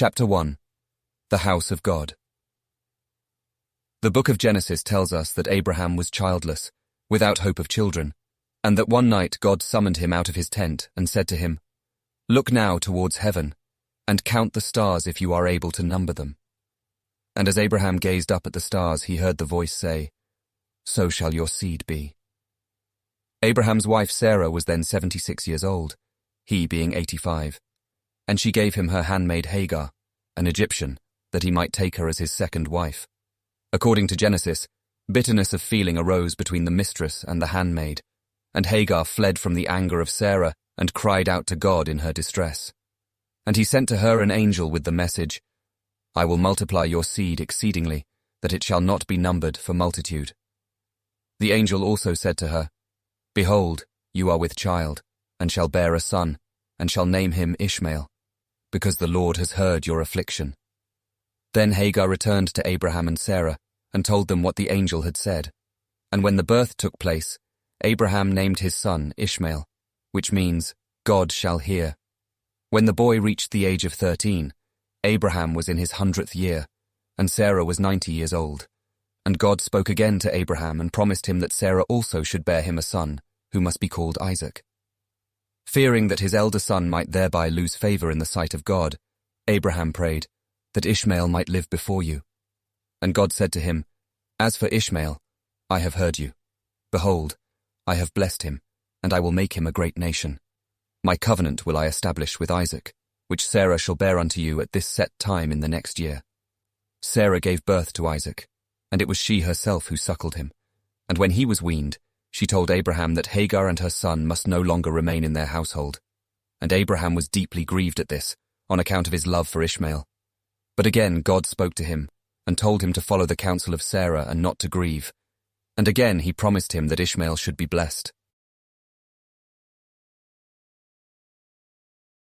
Chapter 1. The House of God. The book of Genesis tells us that Abraham was childless, without hope of children, and that one night God summoned him out of his tent and said to him, "Look now towards heaven, and count the stars if you are able to number them." And as Abraham gazed up at the stars, he heard the voice say, "So shall your seed be." Abraham's wife Sarah was then 76 years old, he being 85, and she gave him her handmaid Hagar, an Egyptian, that he might take her as his second wife. According to Genesis, bitterness of feeling arose between the mistress and the handmaid, and Hagar fled from the anger of Sarah and cried out to God in her distress. And he sent to her an angel with the message, "I will multiply your seed exceedingly, that it shall not be numbered for multitude." The angel also said to her, "Behold, you are with child, and shall bear a son, and shall name him Ishmael, because the Lord has heard your affliction." Then Hagar returned to Abraham and Sarah, and told them what the angel had said. And when the birth took place, Abraham named his son Ishmael, which means, "God shall hear." When the boy reached the age of 13, Abraham was in his 100th year, and Sarah was 90 years old. And God spoke again to Abraham and promised him that Sarah also should bear him a son, who must be called Isaac. Fearing that his elder son might thereby lose favor in the sight of God, Abraham prayed that Ishmael might live before you. And God said to him, "As for Ishmael, I have heard you. Behold, I have blessed him, and I will make him a great nation. My covenant will I establish with Isaac, which Sarah shall bear unto you at this set time in the next year." Sarah gave birth to Isaac, and it was she herself who suckled him. And when he was weaned, she told Abraham that Hagar and her son must no longer remain in their household. And Abraham was deeply grieved at this, on account of his love for Ishmael. But again God spoke to him, and told him to follow the counsel of Sarah and not to grieve. And again he promised him that Ishmael should be blessed.